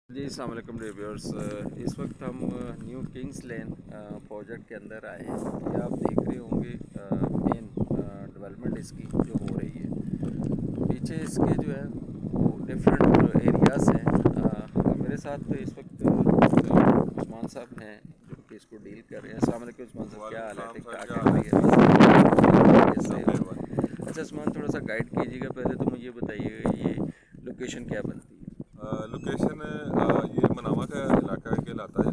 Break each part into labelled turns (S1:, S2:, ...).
S1: जी अस्सलाम वालेकुम रिव्यूअर्स। इस वक्त हम न्यू किंग्स लेन प्रोजेक्ट के अंदर आए हैं। ये आप देख रहे होंगे मेन डेवलपमेंट इसकी जो हो रही है। पीछे इसके जो है वो डिफरेंट एरियाज़ हैं। मेरे साथ तो इस वक्त उस्मान साहब हैं जो कि इसको डील कर रहे हैं। अस्सलाम वालेकुम उस्मान साहब, क्या हाल है? ठीक ठाक है? अच्छा उस्मान, थोड़ा सा गाइड कीजिएगा। पहले तो मुझे बताइएगा ये लोकेशन क्या बनती है?
S2: लोकेशन ये मनामा का इलाका कहलाता है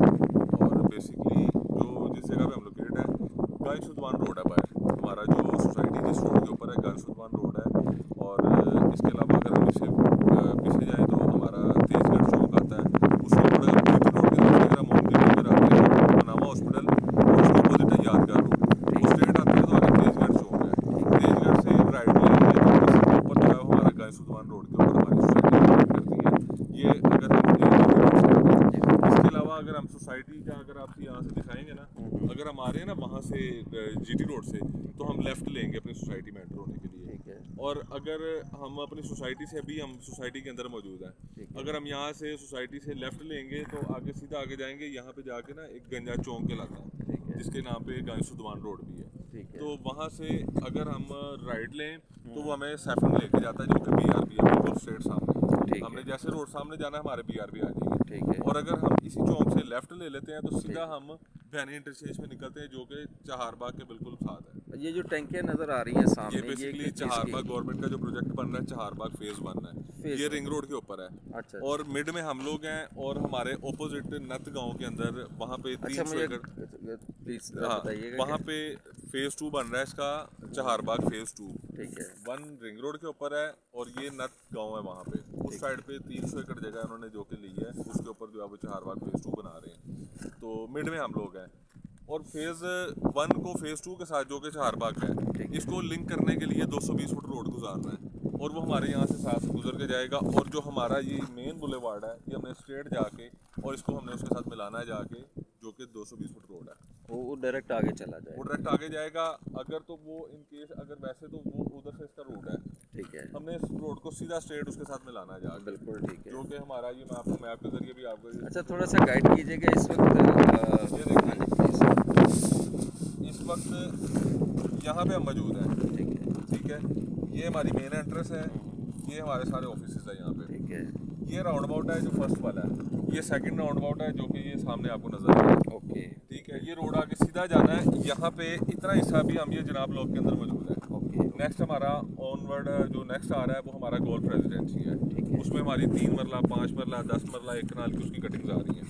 S2: और बेसिकली जो जिस जगह पे हम लोकेट है गाय सुदवान रोड है। बाहर हमारा जो सोसाइटी जिस रोड के ऊपर है गाय सुदवान रोड है। और इसके अलावा अगर हम इससे पीछे जाएँ तो हमारा तेजगढ़ चौक आता है। उसके ऊपर अगर जीटी रोड की तरफ अगर हम मोम की अगर आते हैं तो मनामा हॉस्पिटल और उसके अपोजिट है यादगार रोड। वो स्ट्रेट आते हैं तो आगे तेजगढ़ चौक है। तेजगढ़ से राइट लेंगे तो इसके ऊपर जो है हमारा गाय सुदवान रोड के ऊपर हमारी सोसाइटी करती है। ये अगर हम इसके अलावा अगर हम सोसाइटी का अगर आप यहाँ से दिखाएंगे ना, अगर हम आ रहे हैं ना वहाँ से जीटी रोड से तो हम लेफ़्ट लेंगे अपनी सोसाइटी में एंटर होने के लिए।
S1: ठीक है,
S2: और अगर हम अपनी सोसाइटी से अभी हम सोसाइटी के अंदर मौजूद हैं, अगर हम यहाँ से सोसाइटी से लेफ़्ट लेंगे तो आगे सीधा आगे जाएंगे। यहाँ पे जाके ना एक गंजा चौक कहलाता है जिसके नाम पे गाय सुदवान रोड भी है।
S1: ठीक है।
S2: तो वहाँ से अगर हम राइट लें तो वो हमें सैफन लेके जाता है जो कि बीआरबी है, बिल्कुल स्ट्रेट सामने।
S1: ठीक
S2: हमने
S1: है,
S2: जैसे रोड सामने जाना है हमारे बीआरबी आ जाएगी।
S1: ठीक है।
S2: और अगर हम इसी चौक से लेफ्ट ले लेते हैं तो सीधा हम भैनी इंटरचेंज पे निकलते हैं जो कि चहारबाग के बिल्कुल साथ है।
S1: ये जो टंकियाँ नज़र आ रही हैं
S2: ये
S1: सामने,
S2: बेसिकली
S1: किस चीज़
S2: चहारबाग
S1: की?
S2: गवर्नमेंट का जो प्रोजेक्ट बन रहा है चहारबाग फेज 1 है।
S1: फेज
S2: ये
S1: 1।
S2: रिंग रोड के ऊपर है।
S1: अच्छा,
S2: और मिड में हम लोग हैं और हमारे ओपोजिट नत गांव के अंदर वहाँ पे
S1: अच्छा
S2: 300
S1: मुझे
S2: एकड़।
S1: प्लीज़
S2: हाँ,
S1: बताइएगा
S2: वहाँ
S1: क्या?
S2: पे फेज 2 बन रहा है इसका, चहारबाग फेज 2।
S1: ठीक है,
S2: 1 रिंग रोड के ऊपर है और ये नत गांव है वहाँ पे। उस
S1: ठीक
S2: साइड पे 300 एकड़ जगह उन्होंने जो कि ली है उसके ऊपर जो है वो चहारबाग फेज 2 बना रहे हैं। तो मिड में हम लोग हैं और फेज 1 को फेज 2 के साथ जो कि चहारबाग है
S1: ठीक है।
S2: इसको लिंक करने के लिए 220 फुट रोड गुजारना है और वो हमारे यहाँ से साथ गुजर के जाएगा। और जो हमारा ये मेन बुलेवार्ड है ये हमने स्ट्रेट जाके और इसको हमने उसके साथ मिलाना है जाके, जो कि 220 फुट रोड है।
S1: वो डायरेक्ट आगे चला
S2: वो
S1: जाएगा।
S2: डायरेक्ट आगे जाएगा। अगर तो वो इन केस अगर वैसे तो वो उधर से इसका रूट है,
S1: ठीक है,
S2: हमने इस रोड को सीधा स्ट्रेट उसके साथ मिलाना है जाके,
S1: बिल्कुल ठीक
S2: जो
S1: है।
S2: कि हमारा ये मैं आपको मैप के जरिए भी आपको
S1: अच्छा थोड़ा सा गाइड कीजिएगा इस वक्त।
S2: ये देखिए
S1: हाँ जी प्लीज़।
S2: इस वक्त यहाँ पे हम मौजूद हैं।
S1: ठीक है,
S2: ठीक है, ये हमारी मेन एंट्रेंस है, ये हमारे सारे ऑफिस है यहाँ पे।
S1: ठीक है।
S2: ये राउंड अबाउट है जो फर्स्ट वाला है, ये सेकंड राउंड अबाउट है जो कि ये सामने आपको नजर आ रहा है।
S1: ओके,
S2: ठीक है, ये रोड आगे सीधा जाना है। यहाँ पे इतना हिस्सा भी हम ये जनाब लोग के अंदर मौजूद है।
S1: ओके,
S2: नेक्स्ट हमारा ऑनवर्ड जो नेक्स्ट आ रहा है वो हमारा गोल्फ रेजिडेंसी है।
S1: ठीक है,
S2: उसमें हमारी 3 मरला 5 मरला 10 मरला एक कनाल की उसकी कटिंग्स आ रही हैं।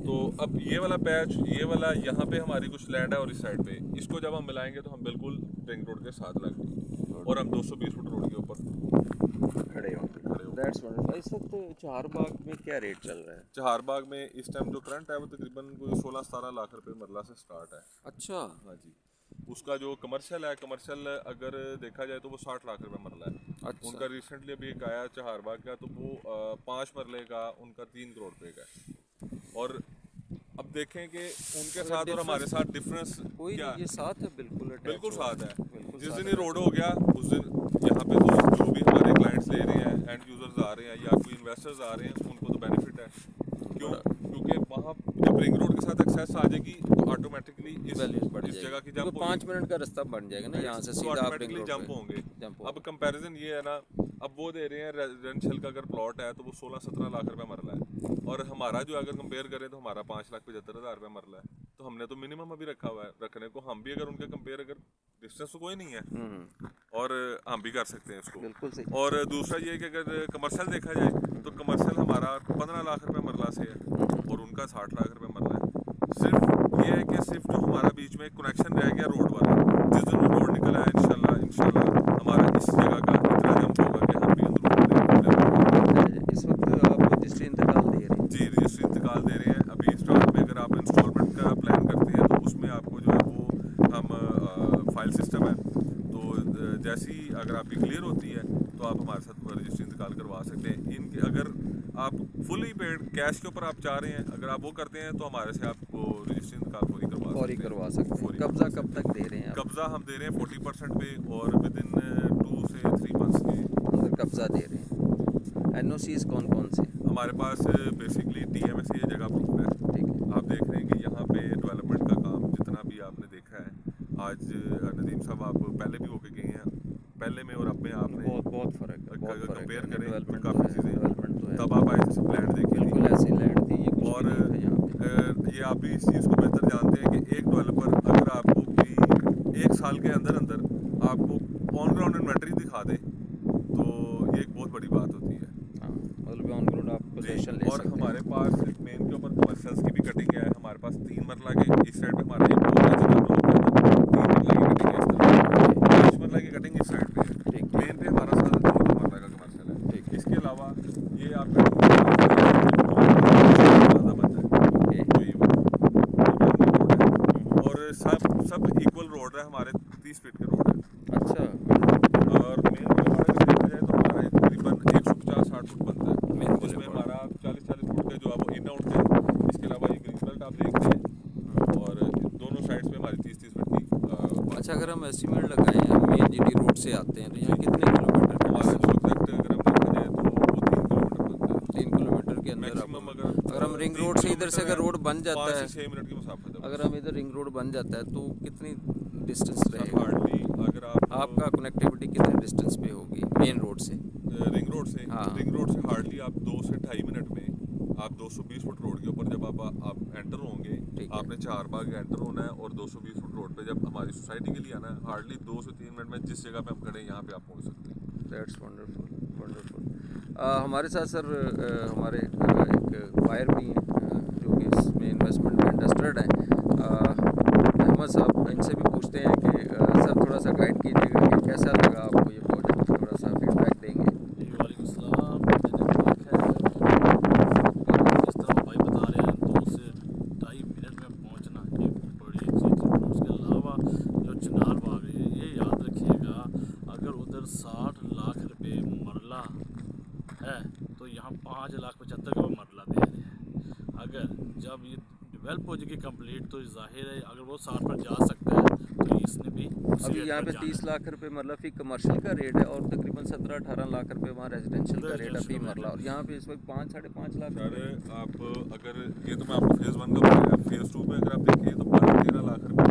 S2: तो अब ये वाला पैच ये वाला यहाँ पे हमारी कुछ लैंड है और इस साइड पे इसको जब हम मिलाएंगे तो हम बिल्कुल रिंग रोड के साथ लग जाएंगे और हम 220 फुट रोड के ऊपर
S1: खड़े होंगे।
S2: खड़े हो।
S1: That's wonderful. इस वक्त चहारबाग में क्या रेट चल रहा है?
S2: चहारबाग में इस टाइम जो करंट है वो तकरीबन कोई 16-17 लाख रुपए मरला से स्टार्ट है।
S1: अच्छा,
S2: हाँ जी। उसका जो कमर्शियल है, कमर्शियल अगर देखा जाए तो वो 60 लाख रुपए मरला है।
S1: अच्छा।
S2: उनका रिसेंटली अभी एक आया चहारबाग का तो वो 5 मरले का उनका 3 करोड़ रुपए का है। और अब देखें कि उनके साथ और हमारे साथ डिफरेंस
S1: कोई
S2: क्या
S1: नहीं, ये
S2: है।
S1: साथ है, बिल्कुल attach
S2: बिल्कुल
S1: हुआ
S2: साथ है।
S1: बिल्कुल
S2: जिस
S1: साथ
S2: दिन
S1: है।
S2: ये रोड हो गया उस दिन यहाँ पे तो जो भी हमारे क्लाइंट्स ले रहे हैं, एंड यूजर्स आ रहे हैं या कोई इन्वेस्टर्स आ रहे हैं, उनको तो बेनिफिट है। क्यों? क्योंकि वहाँ जब रिंग रोड के साथ एक्सेस आ जाएगी तो ऑटोमेटिकली
S1: वैल्यूज बढ़
S2: इस जगह की
S1: जाएगी,
S2: जंप
S1: 5 मिनट का रास्ता बन जाएगा ना यहाँ से
S2: तो
S1: सीधा आप रिंग
S2: ऑटोमेटिकली
S1: रोड
S2: जंप
S1: पे
S2: होंगे।
S1: जंप
S2: अब
S1: होगा।
S2: कंपैरिजन ये है ना, अब वो दे रहे हैं रेजिडेंशियल का अगर प्लॉट है तो वो 16-17 लाख रुपए मरला है और हमारा जो अगर कंपेयर करें तो हमारा 5,75,000 रुपये मरला है। तो हमने तो मिनिमम अभी रखा हुआ है रखने को। हम भी अगर उनके कंपेयर अगर डिस्टेंस तो कोई नहीं है और हम भी कर सकते हैं इसको।
S1: बिल्कुल सही।
S2: और दूसरा ये है कि अगर कमर्शियल देखा जाए तो कमर्शियल हमारा 15 लाख रुपए मरला से है और उनका 60 लाख रुपए मरला है। सिर्फ ये है कि सिर्फ जो हमारा बीच में कनेक्शन रह गया रोड वाला, जिस दिन वो रोड निकला है इंशाल्लाह हमारा इस जगह का इतना जंप होगा कि हम भी अंदर
S1: इस वक्त आप रजिस्ट्री इंतकाल दे रहे हैं?
S2: जी रजिस्ट्री इंतकाल दे रहे हैं। अभी स्टार्ट में अगर आप इंस्टॉलमेंट का प्लान करते हैं तो उसमें आपको जो है वो हम फाइल सिस्टम है तो जैसी अगर आपकी क्लियर होती है तो आप हमारे साथ रजिस्ट्री इंतकाल करवा सकते हैं। इनके अगर आप फुली पेड कैश के ऊपर आप चाह रहे हैं, अगर आप वो करते हैं तो हमारे से आपको रजिस्ट्री इंतकाल फौरी करवा सकते हैं।
S1: कब्जा कब तक दे रहे हैं आप?
S2: कब्जा हम दे रहे हैं 40% पे और विद इन 2 से 3 मंथ्स के
S1: अंदर कब्जा दे रहे हैं। NOCs कौन कौन से?
S2: हमारे पास बेसिकली TMS ये जगह अप्रूव्ड है।
S1: ठीक है।
S2: आप देख रहे हैं कि यहाँ पे डेवलपमेंट का काम जितना भी आपने देखा है, आज नदीम साहब आप पहले भी होके गए हैं, पहले में और अब में आपने
S1: बहुत फ़र्क है, बहुत फ़र्क
S2: कंपेयर
S1: है।
S2: करें तो
S1: डेवलपमेंट
S2: काफ़ी
S1: तो है, डेवलपमेंट तो
S2: चीज़ें,
S1: है।
S2: तब आप आए थे लैंड देखी थी
S1: बिल्कुल ऐसी लैंड थी, ये कुछ
S2: और
S1: भी नहीं था यहाँ पे।
S2: ये आप भी इस चीज़ को बेहतर जानते हैं कि एक डेवलपर अगर आपको भी 1 साल के अंदर अंदर आपको ऑन ग्राउंड इन्वेंटरी दिखा दे तो ये एक बहुत बड़ी बात होती है।
S1: हाँ, मतलब ऑन ग्राउंड आप पोजीशन ले
S2: और
S1: सकते हैं।
S2: हमारे पास मेन के ऊपर कमर्शियल्स की भी कटिंग है। हमारे पास 3 मरला के इस साइड पे हमारा एक ब्लॉक है, जितना ब्लॉक है 3 मरला की कटिंग है इस तरफ, 5 मरला की कटिंग इस साइड पे है।
S1: ठीक है।
S2: मेन पे हमारा सारा 3 मरला का कमर्शियल है।
S1: ठीक है।
S2: इसके अलावा ये आपका ज़्यादा बनता है
S1: ओके।
S2: ये रोड है और सब इक्वल रोड है, हमारे 30 फीट के रोड है।
S1: अच्छा,
S2: और मेन पुल हमारा अगर देखा जाए तो हमारा तकरीबन 150-60 फुट बनता है,
S1: मेन पुल
S2: जिसमें
S1: है।
S2: हमारा 40-40 फुट के जो है वो इन आउट है। इसके अलावा ये ग्रीन बेल्ट आप देख रहे हैं और दोनों साइड्स में हमारी 30-30 फुट की
S1: अच्छा, अगर हम एस्टिमेट लगाएं, हम मेन GT रोड से आते हैं तो यहाँ कितने किलोमीटर का
S2: हमारा जो एग्जैक्ट अगर हम देखा जाए तो वो 3 किलोमीटर बनता है
S1: 3 किलोमीटर के अंदर
S2: मैक्सिमम।
S1: अगर हम रिंग रोड से इधर से अगर रोड बन जाता
S2: 5
S1: है,
S2: से 6 मिनट की मुसाफत है।
S1: अगर हम इधर रिंग रोड बन जाता है तो कितनी डिस्टेंस रहेगा?
S2: हार्डली अगर आप
S1: आपका कनेक्टिविटी कितने डिस्टेंस पे होगी मेन रोड से?
S2: रिंग रोड से
S1: हाँ।
S2: रिंग रोड से हार्डली आप 2 से 2.5 मिनट में आप 220 फुट रोड के ऊपर जब आप एंटर होंगे,
S1: ठीक है।
S2: आपने 4 बाग एंटर होना है और 220 फुट रोड पे जब हमारी सोसाइटी के लिए आना है, हार्डली 2 से 3 मिनट में जिस जगह पे हम खड़े हैं यहाँ पे आप पहुँच सकते हैं।
S1: That's wonderful, wonderful. हमारे साथ सर हमारे एक बायर भी हैं जो कि इसमें इन्वेस्टमेंट में इंटरेस्टेड हैं। अहमद साहब, इनसे भी पूछते हैं कि सर थोड़ा सा गाइड कीजिएगा कि कैसा लगा आपको ये प्रोजेक्ट, थोड़ा सा फीडबैक देंगे।
S3: वालेकुम सलाम। मैंने देखा है जिस तरह भाई बता रहे हैं 2 से 2.5 मिनट में पहुंचना एक बड़ी चीज़ है। उसके अलावा जो चिनार बाग है, ये याद रखिएगा, अगर उधर 60 लाख रुपए मरला है तो यहाँ 5,75,000 का मरला दे रहे हैं। अगर जब ये डेवलप हो जाएगी कंप्लीट तो जाहिर है अगर वो 60 पर जा सकता है तो इसने भी
S1: अभी यहाँ पे 30 लाख रुपए मरला फी कमर्शियल का रेट है और तकरीबन 17-18 लाख रुपए वहाँ रेजिडेंशियल का रेट है फी मरला, और यहाँ पे इस वक्त 5-5.5 लाख
S2: सर
S1: रुपए।
S2: आप अगर ये तो मैं आपको फेज़ 1 का बताया, फेज़ 2 पे अगर आप देखें तो 12-13 लाख रुपये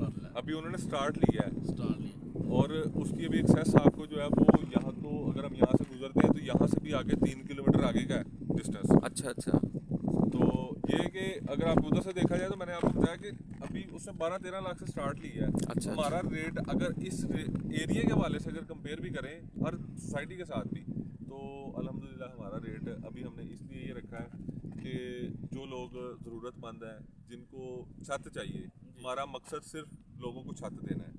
S3: मरला
S2: अभी उन्होंने स्टार्ट लिया है।
S3: स्टार लिया।
S2: और उसकी अभी एक्सेस आपको जो है वो यहाँ तो अगर हम यहाँ से गुजरते हैं तो यहाँ से भी आगे 3 किलोमीटर आगे का है डिस्टेंस।
S1: अच्छा अच्छा।
S2: तो ये कि अगर आप उधर से देखा जाए तो मैंने आपको बताया कि अभी उसने 12-13 लाख से स्टार्ट लिया है।
S1: अच्छा,
S2: हमारा रेट अगर इस एरिया के हवाले से अगर कंपेयर भी करें हर सोसाइटी के साथ भी, तो अल्हम्दुलिल्लाह हमारा रेट अभी हमने इसलिए ये रखा है कि जो लोग ज़रूरतमंद हैं जिनको छत चाहिए, हमारा मकसद सिर्फ लोगों को छत देना है,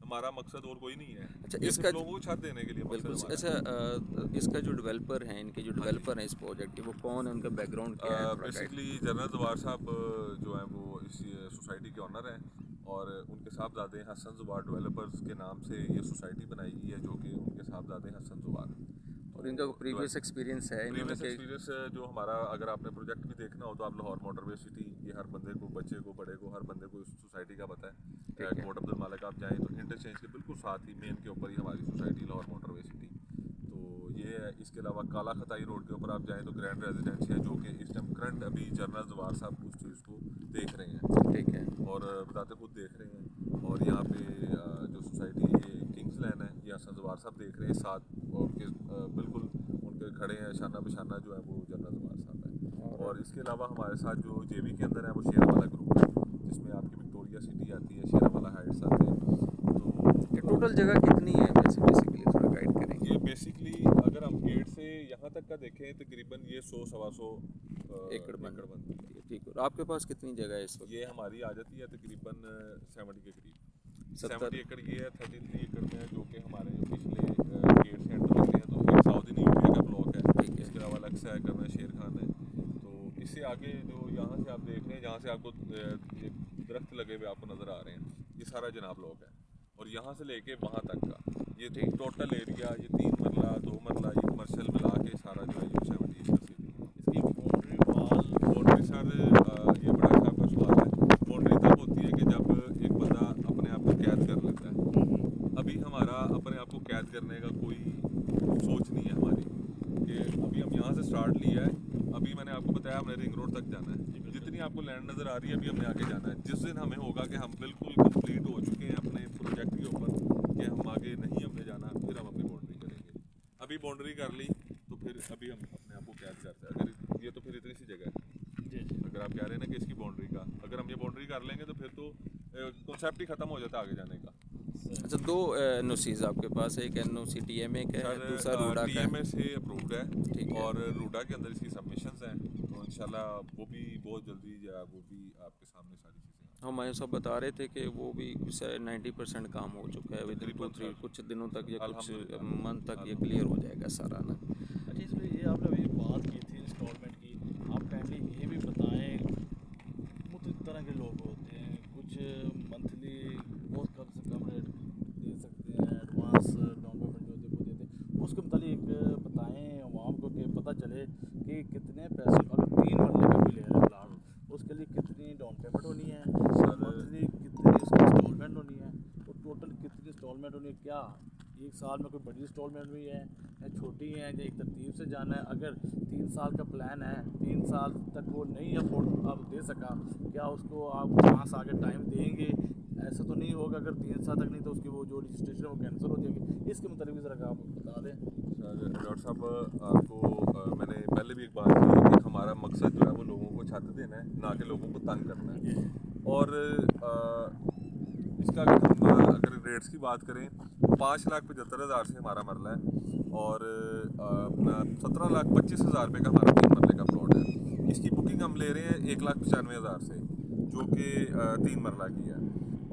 S2: हमारा मकसद और कोई नहीं है।
S1: अच्छा,
S2: ये
S1: इसका
S2: सिर्फ लोगों को छत देने के लिए
S1: बिल्कुल।
S2: मकसद हमारा है।
S1: अच्छा, इसका जो डेवलपर हैं, इनके जो डेवलपर हैं इस प्रोजेक्ट के, वो कौन है, उनका बैकग्राउंड क्या है? थोड़ा गाइड।
S2: बेसिकली जनरल जवार साहब जो हैं वो इस सोसाइटी के ऑनर हैं और उनके साहबजादे हसन जुबार डेवलपर्स के नाम से ये सोसाइटी बनाई गई है, जो कि उनके साहबजादे हसन जुबार।
S1: और इनका प्रीवियस एक्सपीरियंस है इन्होंने
S2: प्रीवियस
S1: के?
S2: एक्सपीरियंस जो हमारा अगर आपने प्रोजेक्ट भी देखना हो तो आप लाहौर मोटरवे सिटी, ये हर बंदे को, बच्चे को, बड़े को, हर बंदे को इस सोसाइटी का पता है।
S1: ठीक है।
S2: कोट अब्दुल मालिक आप जाएँ तो इंटरचेंज के बिल्कुल साथ ही मेन के ऊपर ही हमारी सोसाइटी लाहौर मोटरवे सिटी तो ये है। इसके अलावा काला खताई रोड के ऊपर आप जाएँ तो ग्रैंड रेजिडेंस है, जो कि इस टाइम करंट अभी जनरल जवार साहब उस चीज़ को देख रहे हैं।
S1: ठीक है।
S2: और बताते खुद देख रहे हैं। और यहाँ पे जो सोसाइटी ये किंग्स लैन है, ये हसन जवार साहब देख रहे हैं साथ, और उनके बिल्कुल उनके खड़े हैं शाना बशाना जो है वो जनरल जवार साहब है। और इसके अलावा हमारे साथ जो जेवी के अंदर है वो शेरावाला ग्रुप है, जिसमें आपकी विक्टोरिया सिटी आती है, शेरावाला हाइट्स आते हैं। तो
S1: ये टोटल जगह कितनी है वैसे बेसिकली, थोड़ा गाइड करेंगे?
S2: ये बेसिकली अगर हम गेट से यहाँ तक का देखें तकरीबन ये 100-125
S1: एकड़
S2: बनती है।
S1: ठीक है। और आपके पास कितनी जगह है इस वक्त?
S2: ये हमारी आ जाती है तकरीबन 70 के करीब।
S1: 70
S2: 70 एकड़ ये है, 33 एकड़ में है, जो कि हमारे जो पिछले गेट से एंटर होते हैं तो एक साउथ इंडियन यूपी का ब्लॉक है।
S1: ठीक है।
S2: इसके अलावा अलग से एकड़ में शेर खान है। तो इससे आगे जो यहाँ से आप देख रहे हैं, जहाँ से आपको ये दरख्त लगे हुए आपको नज़र आ रहे हैं, ये सारा जनाब ब्लॉक है। और यहाँ से लेके वहाँ तक का ये टोटल एरिया, ये 3 मरला 2 मरला ये कमर्शियल मिला के सारा जो है ये 70 एकड़ से
S3: इसकी बाउंड्री वाल
S2: बाउंड्री सर ये बड़ा अच्छा आपका सवाल है। बाउंड्री तब होती है कि जब एक बंदा अपने आप को कैद कर लेता है। अभी हमारा अपने आप को कैद करने का कोई सोच नहीं है हमारी, कि हमने रिंग रोड तक जाना है, जितनी आपको लैंड नज़र आ रही है अभी हमने आगे जाना है। जिस दिन हमें होगा कि हम बिल्कुल कंप्लीट हो चुके हैं अपने प्रोजेक्ट के ऊपर कि हम आगे नहीं हमने जाना, फिर हम अपनी बाउंड्री करेंगे। अभी बाउंड्री कर ली तो फिर अभी हम अपने आप को कैद करते हैं। अगर ये तो फिर इतनी सी जगह है, अगर आप कह रहे हैं ना कि इसकी बाउंड्री का, अगर हम ये बाउंड्री कर लेंगे तो फिर तो कॉन्सेप्ट ही ख़त्म हो जाता है आगे जाने का।
S1: अच्छा, दो एनओसीज आपके पास, एक एनओसी टीएमए का है, दूसरा रूडा का है।
S2: टीएमए से अप्रूव्ड है
S1: ठीक है।
S2: और रूडा के अंदर इसकी सबमिशंस हैं, तो इंशाल्लाह वो भी बहुत जल्दी जो है वो भी आपके सामने सारी चीज़ें।
S1: हमारे सब बता रहे थे कि वो भी 90% काम हो चुका है, विद इन 2-3 कुछ दिनों तक या कुछ मंथ तक ये क्लियर हो जाएगा सारा ना।
S3: अच्छा, इसमें ये आपने अभी बात की थी इंस्टॉलमेंट की, आप काइंडली ये भी बताएं, मुख्तलिफ तरह के लोग होते हैं, कुछ मंथली बहुत कम से कम रेट दे सकते हैं, एडवांस डाउन पेमेंट जो देते हैं, उसके मुतालिक बताएं आवाम को कि पता चले कि कितने पैसे, अगर 3 मरले का भी ले रहे हैं प्लाट, उसके लिए कितनी डाउन पेमेंट होनी है, मंथली कितनी उसकी इंस्टॉलमेंट होनी है, तो टोटल कितनी इंस्टॉलमेंट होनी है, क्या एक साल में कोई बड़ी इंस्टॉलमेंट हुई है या छोटी है, या एक तरतीब से जाना है। अगर 3 साल का प्लान है, 3 साल तक वो नहीं अफोर्ड आप दे सका, क्या उसको आप 5 साल के टाइम देंगे? ऐसा तो नहीं होगा अगर 3 साल तक नहीं तो उसकी वो जो रजिस्ट्रेशन वो कैंसिल हो जाएगी। इसके मतलब ज़रा आप बता दें।
S2: डॉक्टर साहब, आपको मैंने पहले भी एक बात की है कि हमारा मकसद जो है वो लोगों को छत देना है, ना कि लोगों को तंग करना है। और इसका अगर रेट्स की बात करें, 5,75,000 से हमारा मरला है और अपना 17,25,000 रुपये का हमारा 3 मरले का प्लॉट है। इसकी बुकिंग हम ले रहे हैं 1,95,000 से, जो कि 3 मरला की है,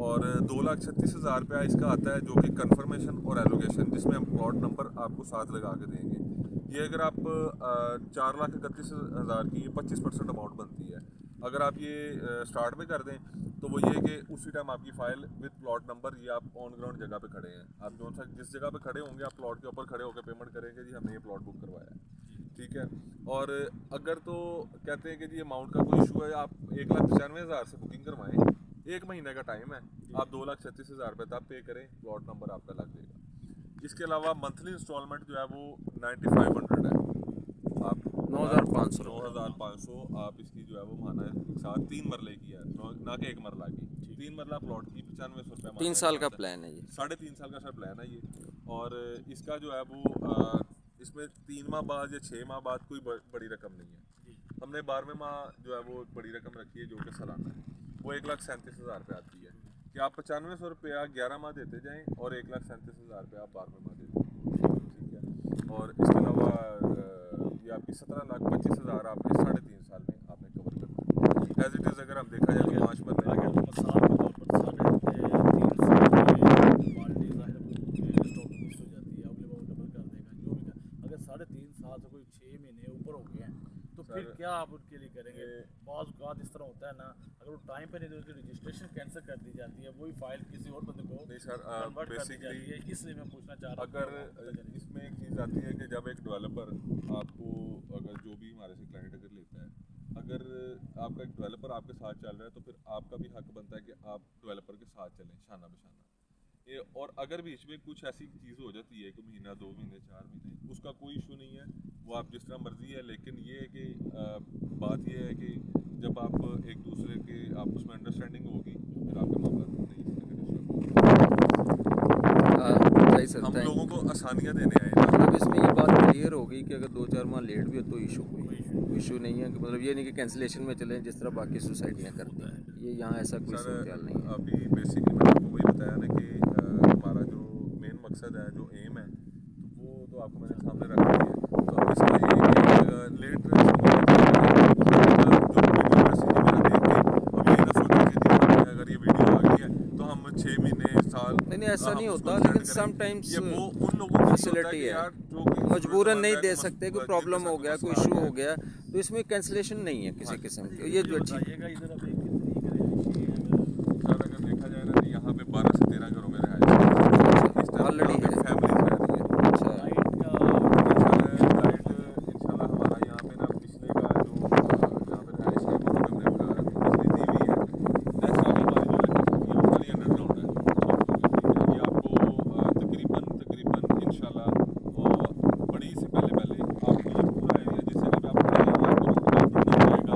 S2: और 2,36,000 रुपया इसका आता है जो कि कन्फर्मेशन और एलोकेशन, जिसमें हम प्लॉट नंबर आपको साथ लगा के देंगे। ये अगर आप 4,31,000 की 25% अमाउंट बनती है। अगर आप ये स्टार्ट में कर दें तो वो ये कि उसी टाइम आपकी फ़ाइल विद प्लॉट नंबर, ये आप ऑन ग्राउंड जगह पे खड़े हैं, आप जो सा जिस जगह पे खड़े होंगे आप प्लॉट के ऊपर खड़े होकर पेमेंट करेंगे, जी हमने ये प्लॉट बुक करवाया है, ठीक है। और अगर तो कहते हैं कि जी अमाउंट का कोई इशू है, आप 1,95,000 से बुकिंग करवाएं, 1 महीने का टाइम है, आप 2,36,000 रुपये तब पे करें, प्लॉट नंबर आपका लग जाएगा। इसके अलावा मंथली इंस्टॉलमेंट जो है वो 9,500 है, आप
S1: 9,500
S2: आप इसकी जो है वो माना है एक साथ 3 मरले की है, ना कि 1 मरला की। 3 मरला प्लॉट की 9500 रुपये,
S1: 3 साल का प्लान है ये,
S2: 3.5 साल का सर प्लान है ये। और इसका जो है वो इसमें 3 माह बाद या 6 माह बाद कोई बड़ी रकम नहीं है। हमने 12वें माह जो है वो बड़ी रकम रखी है जो कि सालाना है, वो 1,37,000 रुपये आती है कि आप 9500 रुपया 11 माह देते जाएँ और 1,37,000 रुपये आप 12वें माह देते हैं, ठीक है। और इसके अलावा ये आपकी 17,25,000 आपके 3.5 साल में आपने कवर करना है। एज इट इज़ अगर हम देखा जाए तो 5 मरले
S3: साल के तौर पर 3.5 साल में क्वालिटी ज़ाहिर स्टॉक मिस हो जाती है, अगले बार डबल कर देगा जो भी कर। अगर 3.5 साल से कोई 6 महीने ऊपर हो गए हैं तो फिर क्या आप उनके लिए करेंगे? बाज़ औक़ात इस तरह होता है ना, अगर वो टाइम पे नहीं तो उसकी रजिस्ट्रेशन कैंसिल कर दी जाती है, वही फाइल किसी और बंदे को कन्वर्ट कर दी जाती है। इसलिए मैं पूछना चाह रहा हूँ,
S2: अगर इसमें एक चीज़ आती है कि जब एक डेवलपर आपको, अगर जो भी हमारे से क्लाइंट अगर लेता है, अगर आपका एक डेवलपर आपके साथ चल रहा है तो फिर आपका भी हक बनता है कि आप डेवलपर के साथ चलें शाना बशाना। और अगर बीच में कुछ ऐसी चीज़ हो जाती है कि महीना 2 महीने 4 महीने, उसका कोई इशू नहीं है, वो आप जिस तरह मर्जी है। लेकिन ये है कि बात ये है कि जब आप एक दूसरे के आपस में अंडरस्टैंडिंग होगी फिर आपका मामला नहीं
S1: सर,
S2: हम लोगों को आसानियाँ देने आए।
S1: मतलब इसमें ये बात क्लियर हो गई कि अगर 2-4 माह लेट भी हो तो इशू नहीं है, कि मतलब ये नहीं कि कैंसिलेशन में चलें जिस तरह बाकी सोसाइटियाँ करती हैं, ये यहाँ ऐसा कोई सूरत नहीं है।
S2: अभी बेसिकली मैंने आपको वही बताया ना कि हमारा जो मेन मकसद है, जो एम है, तो वो तो आपको मैंने सामने रख दिया है। तो इसका ये लेट जो वीडियो मैसेज मेरा देख के अब ये ना सोचें कि अगर ये वीडियो आ गई है तो हम 6 महीने साल
S1: नहीं ऐसा नहीं होता, लेकिन समटाइम्स
S2: वो उन लोगों की
S1: फैसिलिटी है, मजबूरन नहीं दे सकते, कोई प्रॉब्लम हो गया, कोई इशू हो गया तो इसमें कैंसिलेशन नहीं है किसी किस्म की। ये जो अच्छी
S3: इधर अभी कितनी
S2: सर अगर देखा जाए ना, यहाँ पे 12 से 13 घरों में रहा
S1: ऑलरेडी है,
S2: फैमिली रह रही है।
S1: अच्छा
S2: लाइट इंशाल्लाह हमारा यहाँ पे ना पिछले का जो जहाँ पे रहाइश है वहाँ पे हमने बिजली दी हुई है। नेक्स्ट आगे हमारी जो इलेक्ट्रिसिटी है वो सारी अंडरग्राउंड है। ये आपको तकरीबन इंशाल्लाह बड़ी से पहले आपको ये पूरा एरिया जिस जगह पे आप खड़े हैं आपको बिल्कुल नज़र आएगा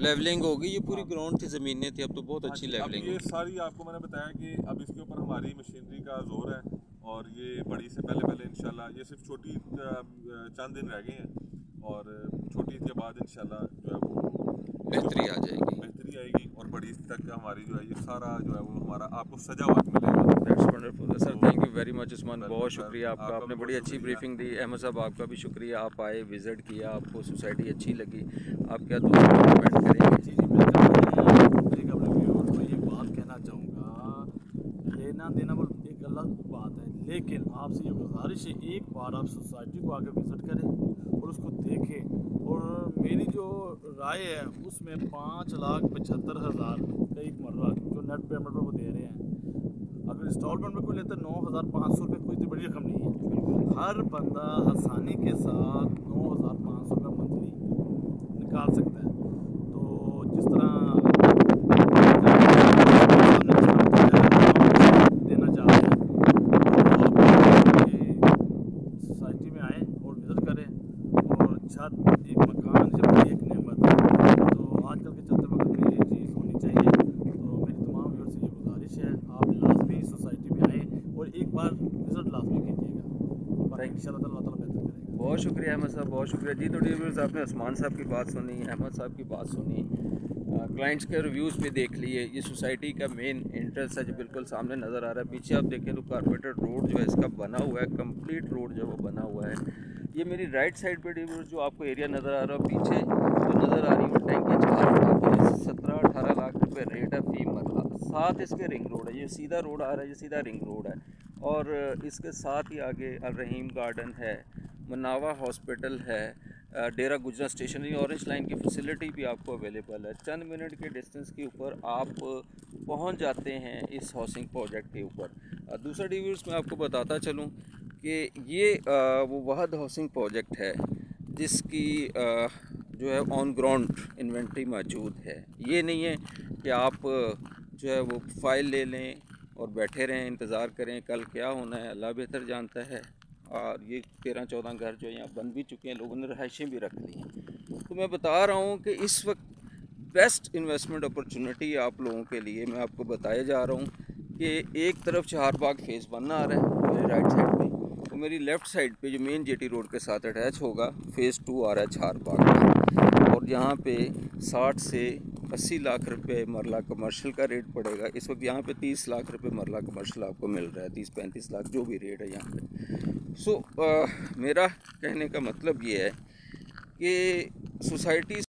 S1: लेवलिंग होगी, ये पूरी ग्राउंड थी, ज़मीनें थी, अब तो बहुत अच्छी
S2: अब
S1: लेवलिंग
S2: ये
S1: होगी।
S2: सारी आपको मैंने बताया कि अब इसके ऊपर हमारी मशीनरी का जोर है, और ये बड़ी से पहले इंशाल्लाह, ये सिर्फ छोटी चंद दिन रह गए हैं, और छोटी के बाद इंशाल्लाह जो है वो
S1: बेहतरी आ जाएगी।
S2: बेहतरी आएगी, और बड़ी तक हमारी जो है ये सारा जो है वो हमारा आपको सजा हुआ मिलेगा।
S1: That's wonderful sir, thank you very much Usman,
S2: welcome
S1: बहुत
S2: सर,
S1: शुक्रिया आपका,
S2: आपका
S1: आपने
S2: भी
S1: बड़ी
S2: बहुत
S1: अच्छी
S2: शुक्रिया।
S1: ब्रीफिंग दी। अहमद साहब आपका भी शुक्रिया, आप आए, विज़िट किया, आपको सोसाइटी अच्छी लगी, आप क्या दूसरा कमेंट करेंगे?
S3: जी जी बिल्कुल। मैं अपने व्यूअर्स को ये बात कहना चाहूँगा, लेना देना वो एक अलग बात है, लेकिन आपसे ये गुजारिश है एक बार आप सोसाइटी को आके विज़िट करें और उसको देखें। और मेरी जो राय है उसमें 5,75,000 का एक मर्रा जो नेट पेमेंट पर वो दे रहे हैं, अगर इंस्टॉलमेंट में कोई लेता है 9,500 रुपये, कोई इतनी बड़ी रकम नहीं है। हर बंदा आसानी के साथ 9,500 रुपये मंथली निकाल सकता है। तो जिस तरह देना चाह रहे हैं, तो आप सोसाइटी में आएँ और विज़िट करें। और छत, एक मकान जब बड़ी एक नेमत है, तो आजकल के चलते वक्त में ये चीज़ होनी चाहिए। तो मेरी तमाम व्यूअर्स से ये गुजारिश है, आप लाजमी सोसाइटी में आएँ और एक बार विज़िट लाजमी कीजिएगा, बाकी इंशाल्लाह ताला बेहतर करेगा।
S1: बहुत शुक्रिया अहमद साहब, बहुत शुक्रिया जी। तो डियर व्यूअर्स, आपने उस्मान साहब की बात सुनी, अहमद साहब की बात सुनी, क्लाइंट्स के रिव्यूज़ पे देख लिए। ये सोसाइटी का मेन एंट्रेंस है जो बिल्कुल सामने नज़र आ रहा है। पीछे आप देखें तो कारपेटेड रोड जो है इसका बना हुआ है, कंप्लीट रोड जो है वो बना हुआ है। ये मेरी राइट साइड पे डियर व्यूअर्स जो आपको एरिया नज़र आ रहा है, पीछे जो नज़र आ रही है वो टैंकी 17-18 लाख रुपये रेट है फी मरला। साथ इसके रिंग रोड है, ये सीधा रोड आ रहा है, ये सीधा रिंग रोड है। और इसके साथ ही आगे अल रहीम गार्डन है, मनावा हॉस्पिटल है, डेरा गुजरा स्टेशनरी, ऑरेंज लाइन की फैसिलिटी भी आपको अवेलेबल है। चंद मिनट के डिस्टेंस के ऊपर आप पहुंच जाते हैं इस हाउसिंग प्रोजेक्ट के ऊपर। दूसरा डिव्यूज़ मैं आपको बताता चलूं कि ये वो वहद हाउसिंग प्रोजेक्ट है जिसकी जो है ऑन ग्राउंड इन्वेंट्री मौजूद है। ये नहीं है कि आप जो है वो फ़ाइल ले लें और बैठे रहें, इंतज़ार करें कल क्या होना है, अल्लाह बेहतर जानता है। और ये 13-14 घर जो यहाँ बन भी चुके हैं, लोगों ने रहायशें भी रख ली हैं। तो मैं बता रहा हूँ कि इस वक्त बेस्ट इन्वेस्टमेंट अपॉर्चुनिटी आप लोगों के लिए मैं आपको बताया जा रहा हूँ कि एक तरफ चहारबाग फेज़ 1 आ रहा है मेरी राइट साइड पे, तो मेरी लेफ़्ट साइड पे जो मेन जेटी रोड के साथ अटैच होगा फेज़ 2 आ रहा है चहारबाग का। और यहाँ पे 60 से 80 लाख रुपए मरला कमर्शियल का रेट पड़ेगा। इस वक्त यहाँ पे 30 लाख रुपए मरला कमर्शियल आपको मिल रहा है, 30-35 लाख जो भी रेट है यहाँ पे। सो मेरा कहने का मतलब ये है कि सोसाइटी